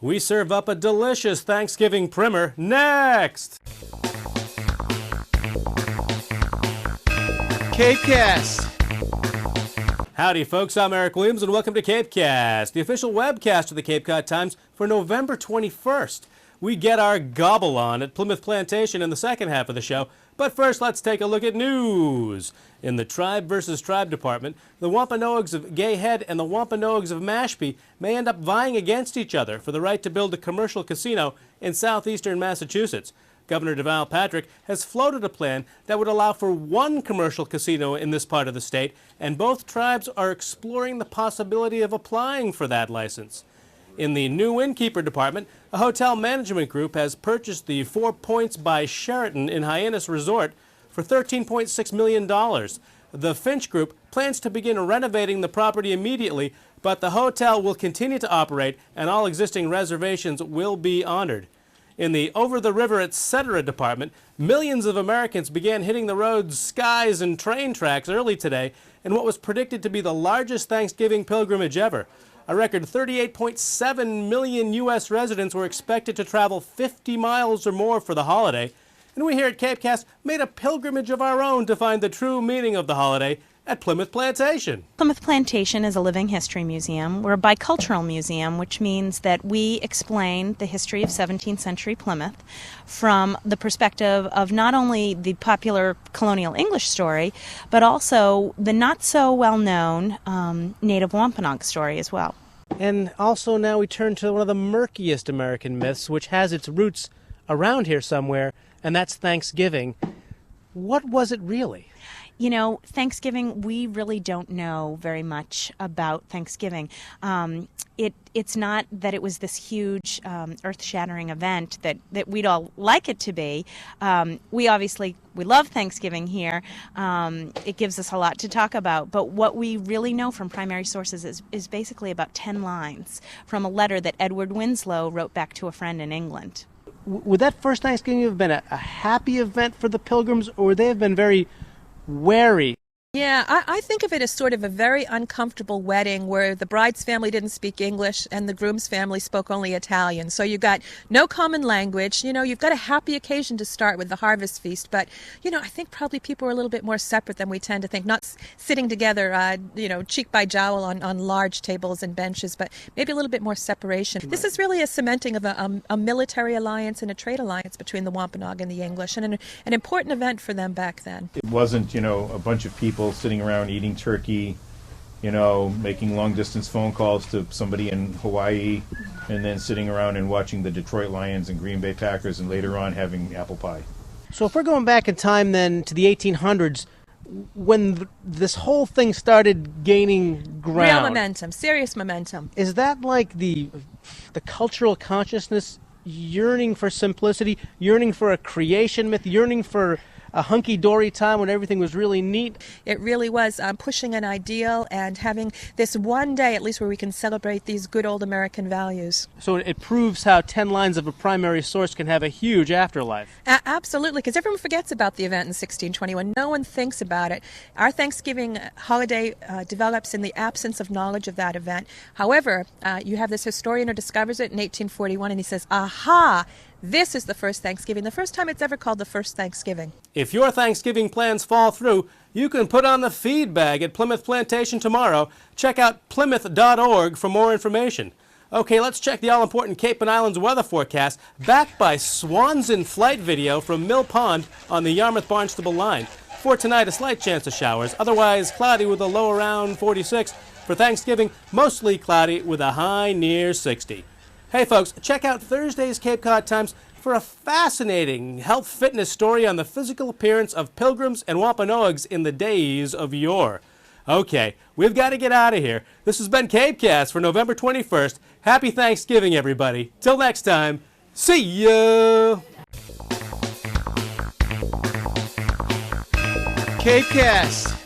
We serve up a delicious Thanksgiving primer next. CapeCast. Howdy folks, I'm Eric Williams and welcome to CapeCast, the official webcast of the Cape Cod Times for November 21st. We get our gobble on at Plimoth Plantation in the second half of the show, but first let's take a look at news. In the Tribe versus Tribe department, the Wampanoags of Gay Head and the Wampanoags of Mashpee may end up vying against each other for the right to build a commercial casino in southeastern Massachusetts. Governor Deval Patrick has floated a plan that would allow for one commercial casino in this part of the state, and both tribes are exploring the possibility of applying for that license. In the new innkeeper department, a hotel management group has purchased the 4 Points by Sheraton in Hyannis Resort for $13.6 million. The Finch Group plans to begin renovating the property immediately, but the hotel will continue to operate and all existing reservations will be honored. In the over-the-river etc. department, millions of Americans began hitting the roads, skies, and train tracks early today in what was predicted to be the largest Thanksgiving pilgrimage ever. A record 38.7 million U.S. residents were expected to travel 50 miles or more for the holiday. And we here at CapeCast made a pilgrimage of our own to find the true meaning of the holiday at Plimoth Plantation. Plimoth Plantation is a living history museum. We're a bicultural museum, which means that we explain the history of 17th century Plymouth from the perspective of not only the popular colonial English story, but also the not so well-known native Wampanoag story as well. And also now we turn to one of the murkiest American myths, which has its roots around here somewhere, and that's Thanksgiving. What was it really? You know, Thanksgiving, we really don't know very much about Thanksgiving. It's not that it was this huge earth-shattering event that we'd all like it to be. We love Thanksgiving here. It gives us a lot to talk about. But what we really know from primary sources is basically about 10 lines from a letter that Edward Winslow wrote back to a friend in England. Would that first Thanksgiving have been a happy event for the Pilgrims, or would they have been very wary? Yeah, I think of it as sort of a very uncomfortable wedding where the bride's family didn't speak English and the groom's family spoke only Italian. So you got no common language. You know, you've got a happy occasion to start with the harvest feast. But, you know, I think probably people are a little bit more separate than we tend to think. Not sitting together, cheek by jowl on large tables and benches, but maybe a little bit more separation. This is really a cementing of a military alliance and a trade alliance between the Wampanoag and the English, and an important event for them back then. It wasn't, a bunch of people sitting around eating turkey, making long-distance phone calls to somebody in Hawaii, and then sitting around and watching the Detroit Lions and Green Bay Packers, and later on having apple pie. So if we're going back in time then to the 1800s, when this whole thing started gaining ground... Real momentum, serious momentum. Is that like the cultural consciousness yearning for simplicity, yearning for a creation myth, yearning for a hunky-dory time when everything was really neat? It really was pushing an ideal and having this one day at least where we can celebrate these good old American values. So it proves how 10 lines of a primary source can have a huge afterlife. Absolutely, because everyone forgets about the event in 1621. No one thinks about it. Our Thanksgiving holiday develops in the absence of knowledge of that event. However, you have this historian who discovers it in 1841, and he says, aha! This is the first Thanksgiving, the first time it's ever called the first Thanksgiving. If your Thanksgiving plans fall through, you can put on the feed bag at Plimoth Plantation tomorrow. Check out plymouth.org for more information. Okay, let's check the all-important Cape and Islands weather forecast, backed by Swans in Flight video from Mill Pond on the Yarmouth-Barnstable line. For tonight, a slight chance of showers, otherwise cloudy with a low around 46. For Thanksgiving, mostly cloudy with a high near 60. Hey folks, check out Thursday's Cape Cod Times for a fascinating health fitness story on the physical appearance of Pilgrims and Wampanoags in the days of yore. Okay, we've got to get out of here. This has been CapeCast for November 21st. Happy Thanksgiving, everybody. Till next time, see ya! CapeCast.